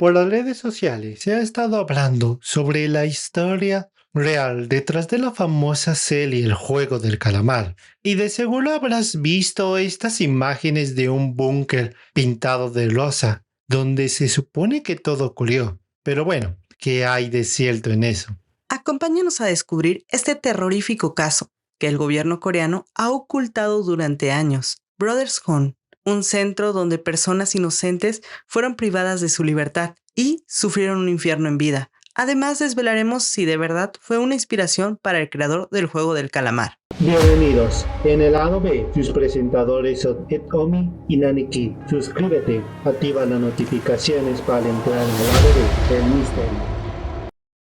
Por las redes sociales se ha estado hablando sobre la historia real detrás de la famosa serie El Juego del Calamar. Y de seguro habrás visto estas imágenes de un búnker pintado de rosa, donde se supone que todo ocurrió. Pero bueno, ¿qué hay de cierto en eso? Acompáñanos a descubrir este terrorífico caso que el gobierno coreano ha ocultado durante años. Brothers Home, un centro donde personas inocentes fueron privadas de su libertad y sufrieron un infierno en vida. Además, desvelaremos si de verdad fue una inspiración para el creador del juego del calamar. Bienvenidos. En el lado B, sus presentadores son Ed Omi y Naniki. Suscríbete, activa las notificaciones para entrar en el lado B del misterio.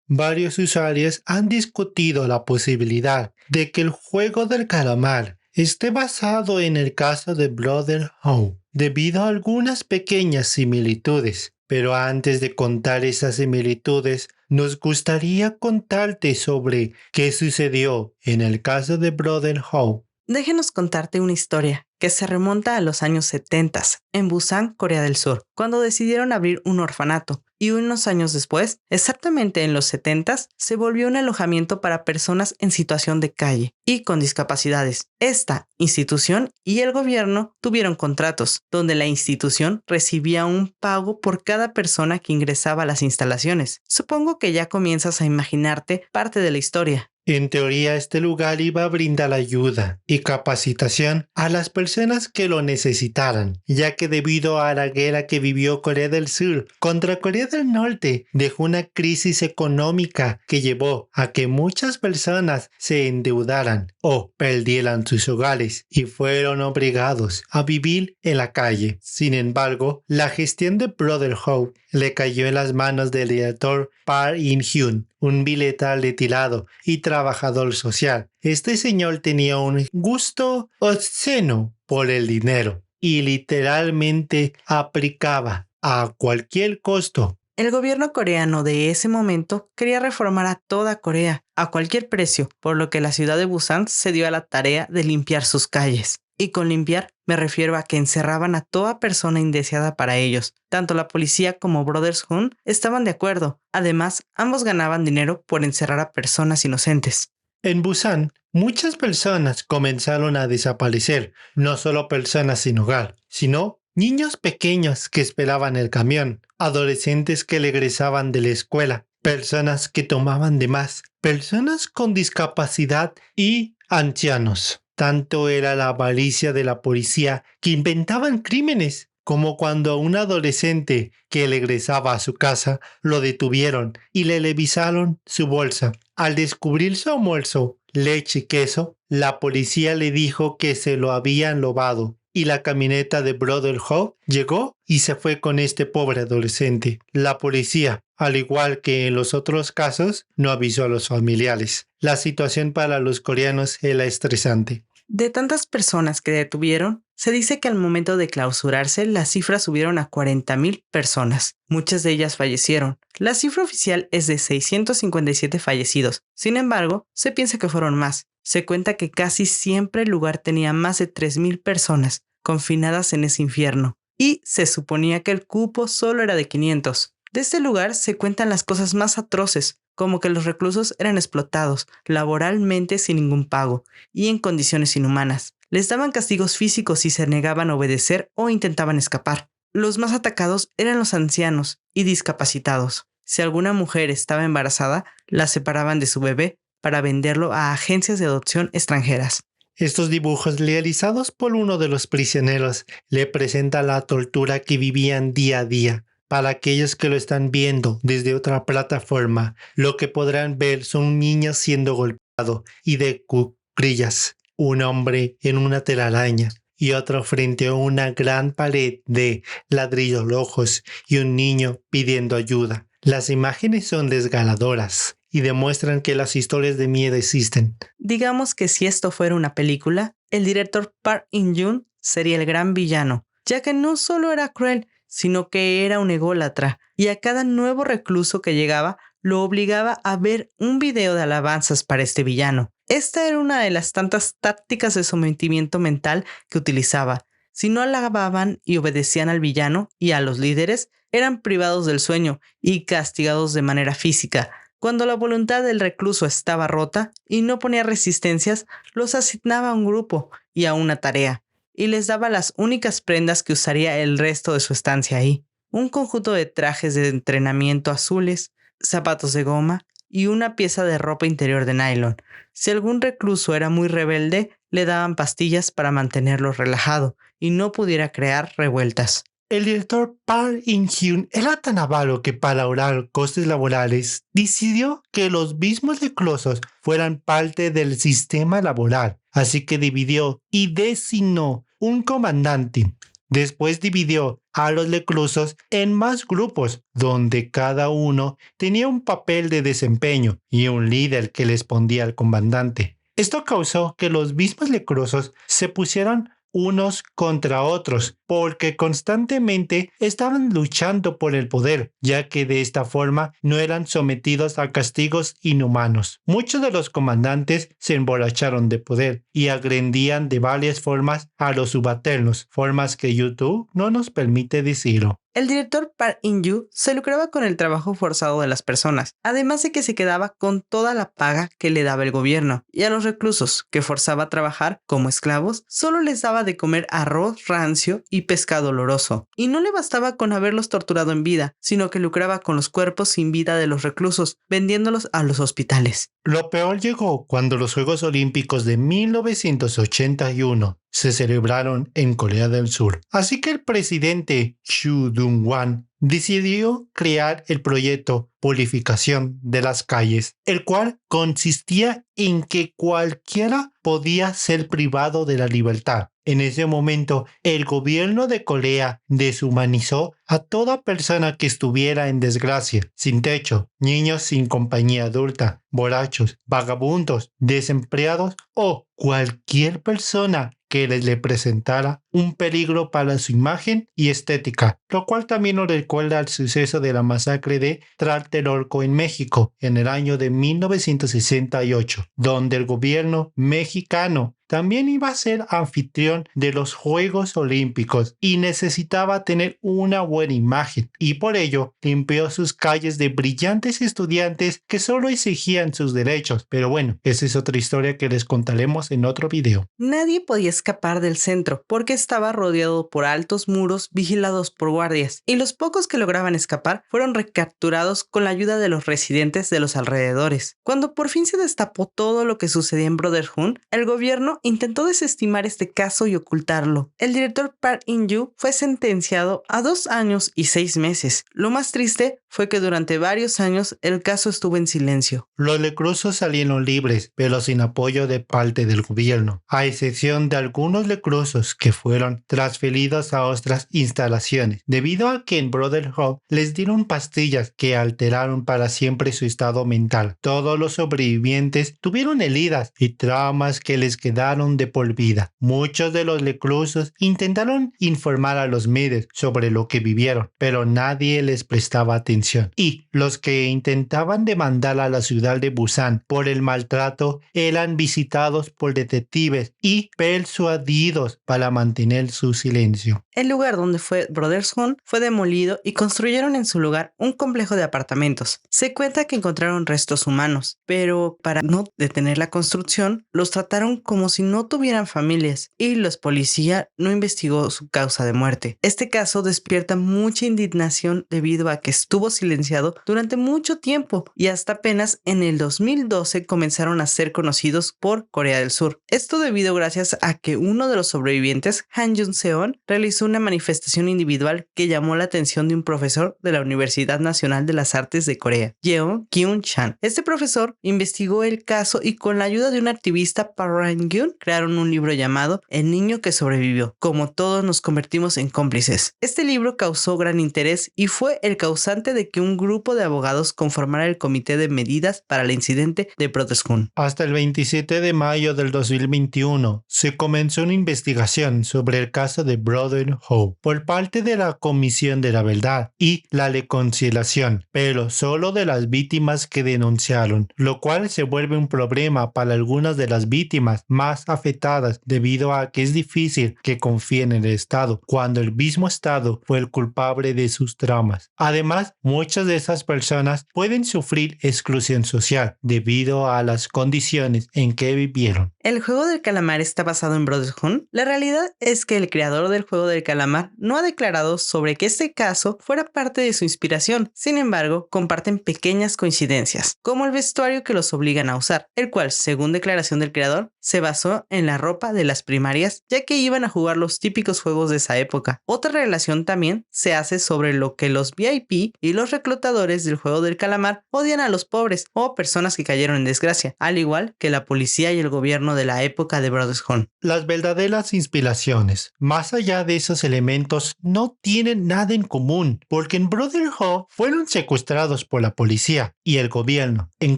Varios usuarios han discutido la posibilidad de que el juego del calamar esté basado en el caso de Brother Home, debido a algunas pequeñas similitudes. Pero antes de contar esas similitudes, nos gustaría contarte sobre qué sucedió en el caso de Brother Home. Déjenos contarte una historia que se remonta a los años 70 en Busan, Corea del Sur, cuando decidieron abrir un orfanato. Y unos años después, exactamente en los 70, se volvió un alojamiento para personas en situación de calle y con discapacidades. Esta institución y el gobierno tuvieron contratos, donde la institución recibía un pago por cada persona que ingresaba a las instalaciones. Supongo que ya comienzas a imaginarte parte de la historia. En teoría, este lugar iba a brindar ayuda y capacitación a las personas que lo necesitaran, ya que debido a la guerra que vivió Corea del Sur contra Corea del Norte, dejó una crisis económica que llevó a que muchas personas se endeudaran o perdieran sus hogares y fueron obligados a vivir en la calle. Sin embargo, la gestión de Brother Hope le cayó en las manos del director Park In-hyun, un militar retirado y trabajador social. Este señor tenía un gusto obsceno por el dinero y literalmente aplicaba a cualquier costo. El gobierno coreano de ese momento quería reformar a toda Corea a cualquier precio, por lo que la ciudad de Busan se dio a la tarea de limpiar sus calles. Y con limpiar me refiero a que encerraban a toda persona indeseada para ellos. Tanto la policía como Brothers Home estaban de acuerdo. Además, ambos ganaban dinero por encerrar a personas inocentes. En Busan, muchas personas comenzaron a desaparecer, no solo personas sin hogar, sino niños pequeños que esperaban el camión, adolescentes que regresaban de la escuela, personas que tomaban de más, personas con discapacidad y ancianos. Tanto era la avaricia de la policía que inventaban crímenes, como cuando a un adolescente que regresaba a su casa lo detuvieron y le revisaron su bolsa. Al descubrir su almuerzo, leche y queso, la policía le dijo que se lo habían robado y la camioneta de Brother Hope llegó y se fue con este pobre adolescente. La policía, al igual que en los otros casos, no avisó a los familiares. La situación para los coreanos era estresante. De tantas personas que detuvieron, se dice que al momento de clausurarse las cifras subieron a 40,000 personas. Muchas de ellas fallecieron. La cifra oficial es de 657 fallecidos. Sin embargo, se piensa que fueron más. Se cuenta que casi siempre el lugar tenía más de 3,000 personas confinadas en ese infierno. Y se suponía que el cupo solo era de 500. De este lugar se cuentan las cosas más atroces, como que los reclusos eran explotados laboralmente sin ningún pago y en condiciones inhumanas. Les daban castigos físicos si se negaban a obedecer o intentaban escapar. Los más atacados eran los ancianos y discapacitados. Si alguna mujer estaba embarazada, la separaban de su bebé para venderlo a agencias de adopción extranjeras. Estos dibujos realizados por uno de los prisioneros le presentan la tortura que vivían día a día. Para aquellos que lo están viendo desde otra plataforma, lo que podrán ver son un niño siendo golpeado y de cuclillas, un hombre en una telaraña y otro frente a una gran pared de ladrillos rojos y un niño pidiendo ayuda. Las imágenes son desgarradoras y demuestran que las historias de miedo existen. Digamos que si esto fuera una película, el director Park In-hyun sería el gran villano, ya que no solo era cruel, sino que era un ególatra, y a cada nuevo recluso que llegaba lo obligaba a ver un video de alabanzas para este villano. Esta era una de las tantas tácticas de sometimiento mental que utilizaba. Si no alababan y obedecían al villano y a los líderes, eran privados del sueño y castigados de manera física. Cuando la voluntad del recluso estaba rota y no ponía resistencias, los asignaba a un grupo y a una tarea, y les daba las únicas prendas que usaría el resto de su estancia ahí. Un conjunto de trajes de entrenamiento azules, zapatos de goma y una pieza de ropa interior de nylon. Si algún recluso era muy rebelde, le daban pastillas para mantenerlo relajado y no pudiera crear revueltas. El director Park In-hyun era tan avaro que para ahorrar costes laborales decidió que los mismos reclusos fueran parte del sistema laboral, así que dividió y designó un comandante. Después dividió a los reclusos en más grupos, donde cada uno tenía un papel de desempeño y un líder que les respondía al comandante. Esto causó que los mismos reclusos se pusieran unos contra otros, porque constantemente estaban luchando por el poder, ya que de esta forma no eran sometidos a castigos inhumanos. Muchos de los comandantes se emborracharon de poder y agredían de varias formas a los subalternos, formas que YouTube no nos permite decirlo. El director Park In-yu se lucraba con el trabajo forzado de las personas, además de que se quedaba con toda la paga que le daba el gobierno, y a los reclusos, que forzaba a trabajar como esclavos, solo les daba de comer arroz rancio y pescado oloroso. Y no le bastaba con haberlos torturado en vida, sino que lucraba con los cuerpos sin vida de los reclusos, vendiéndolos a los hospitales. Lo peor llegó cuando los Juegos Olímpicos de 1981 se celebraron en Corea del Sur. Así que el presidente Chu Dong-hwan decidió crear el proyecto Purificación de las Calles, el cual consistía en que cualquiera podía ser privado de la libertad. En ese momento, el gobierno de Corea deshumanizó a toda persona que estuviera en desgracia, sin techo, niños sin compañía adulta, borrachos, vagabundos, desempleados o cualquier persona que les representara un peligro para su imagen y estética, lo cual también nos recuerda al suceso de la masacre de Tlatelolco en México en el año de 1968, donde el gobierno mexicano también iba a ser anfitrión de los Juegos Olímpicos y necesitaba tener una buena imagen, y por ello limpió sus calles de brillantes estudiantes que solo exigían sus derechos. Pero bueno, esa es otra historia que les contaremos en otro video. Nadie podía escapar del centro porque estaba rodeado por altos muros vigilados por guardias, y los pocos que lograban escapar fueron recapturados con la ayuda de los residentes de los alrededores. Cuando por fin se destapó todo lo que sucedía en Brotherhood, el gobierno intentó desestimar este caso y ocultarlo. El director Park In-yu fue sentenciado a 2 años y 6 meses. Lo más triste fue que durante varios años el caso estuvo en silencio. Los reclusos salieron libres, pero sin apoyo de parte del gobierno, a excepción de algunos reclusos que fueron transferidos a otras instalaciones, debido a que en Brotherhood les dieron pastillas que alteraron para siempre su estado mental. Todos los sobrevivientes tuvieron heridas y traumas que les quedaron de por vida. Muchos de los reclusos intentaron informar a los medios sobre lo que vivieron, pero nadie les prestaba atención. Y los que intentaban demandar a la ciudad de Busan por el maltrato eran visitados por detectives y persuadidos para mantener su silencio. El lugar donde fue Brotherhood fue demolido y construyeron en su lugar un complejo de apartamentos. Se cuenta que encontraron restos humanos, pero para no detener la construcción, los trataron como si no tuvieran familias, y la policía no investigó su causa de muerte. Este caso despierta mucha indignación debido a que estuvo silenciado durante mucho tiempo y hasta apenas en el 2012 comenzaron a ser conocidos por Corea del Sur. Esto debido gracias a que uno de los sobrevivientes, Han Jun-seon, realizó una manifestación individual que llamó la atención de un profesor de la Universidad Nacional de las Artes de Corea, Yeon Kyung-chan. Este profesor investigó el caso y con la ayuda de un activista, Park In-hyun, crearon un libro llamado El niño que sobrevivió. Como todos nos convertimos en cómplices. Este libro causó gran interés y fue el causante de que un grupo de abogados conformara el comité de medidas para el incidente de Brotherhood. Hasta el 27 de mayo del 2021 se comenzó una investigación sobre el caso de Brotherhood por parte de la Comisión de la Verdad y la Reconciliación, pero solo de las víctimas que denunciaron, lo cual se vuelve un problema para algunas de las víctimas más más afectadas debido a que es difícil que confíen en el Estado cuando el mismo Estado fue el culpable de sus traumas. Además, muchas de esas personas pueden sufrir exclusión social debido a las condiciones en que vivieron. ¿El juego del calamar está basado en Brotherhood? La realidad es que el creador del juego del calamar no ha declarado sobre que este caso fuera parte de su inspiración. Sin embargo, comparten pequeñas coincidencias, como el vestuario que los obligan a usar, el cual, según declaración del creador, se basó en la ropa de las primarias, ya que iban a jugar los típicos juegos de esa época. Otra relación también se hace sobre lo que los VIP y los reclutadores del juego del calamar odian a los pobres o personas que cayeron en desgracia, al igual que la policía y el gobierno de la época de Brotherhood. Las verdaderas inspiraciones, más allá de esos elementos, no tienen nada en común, porque en Brotherhood fueron secuestrados por la policía y el gobierno. En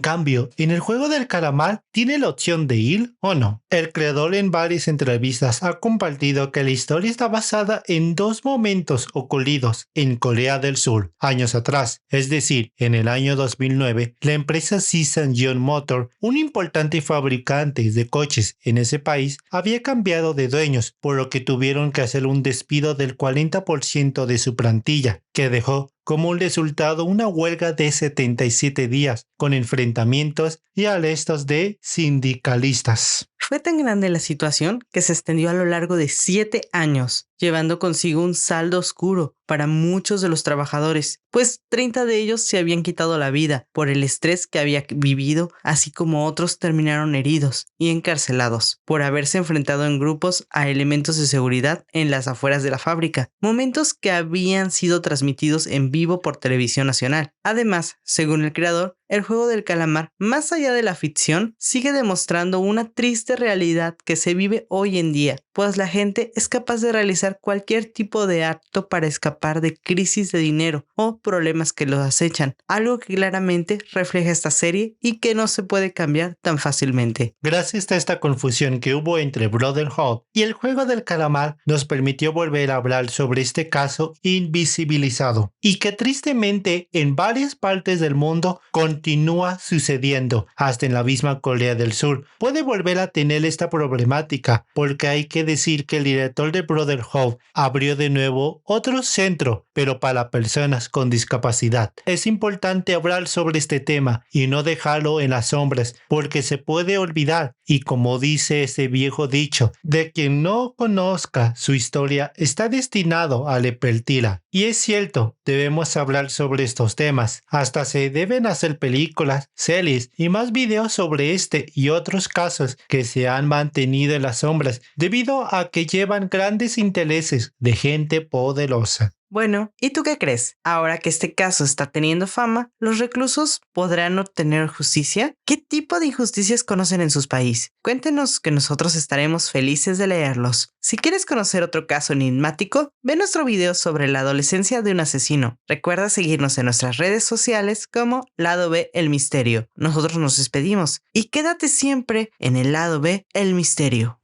cambio, en el juego del calamar tiene la opción de ir o no. El creador en varias entrevistas ha compartido que la historia está basada en dos momentos ocurridos en Corea del Sur años atrás, es decir, en el año 2009, la empresa Nissan Motor, un importante fabricante de coches en ese país, había cambiado de dueños, por lo que tuvieron que hacer un despido del 40% de su plantilla, que dejó como un resultado una huelga de 77 días, con enfrentamientos y arrestos de sindicalistas. Fue tan grande la situación que se extendió a lo largo de 7 años, llevando consigo un saldo oscuro para muchos de los trabajadores, pues 30 de ellos se habían quitado la vida por el estrés que había vivido, así como otros terminaron heridos y encarcelados por haberse enfrentado en grupos a elementos de seguridad en las afueras de la fábrica, momentos que habían sido transmitidos en vivo por televisión nacional. Además, según el creador, el juego del calamar, más allá de la ficción, sigue demostrando una triste realidad que se vive hoy en día, pues la gente es capaz de realizar cualquier tipo de acto para escapar de crisis de dinero o problemas que los acechan, algo que claramente refleja esta serie y que no se puede cambiar tan fácilmente. Gracias a esta confusión que hubo entre Brotherhood y el juego del calamar, nos permitió volver a hablar sobre este caso invisibilizado y que tristemente en varias partes del mundo continúa sucediendo, hasta en la misma Corea del Sur. Puede volver a tener esta problemática porque hay que decir que el director de Brotherhood abrió de nuevo otro centro, pero para personas con discapacidad. Es importante hablar sobre este tema y no dejarlo en las sombras porque se puede olvidar, y como dice ese viejo dicho, de quien no conozca su historia está destinado a repetirla. Y es cierto, debemos hablar sobre estos temas. Hasta se deben hacer películas, series y más videos sobre este y otros casos que se han mantenido en las sombras debido a que llevan grandes intereses de gente poderosa. Bueno, ¿y tú qué crees? Ahora que este caso está teniendo fama, ¿los reclusos podrán obtener justicia? ¿Qué tipo de injusticias conocen en sus países? Cuéntenos que nosotros estaremos felices de leerlos. Si quieres conocer otro caso enigmático, ve nuestro video sobre la adolescencia de un asesino. Recuerda seguirnos en nuestras redes sociales como Lado B El Misterio. Nosotros nos despedimos y quédate siempre en el Lado B El Misterio.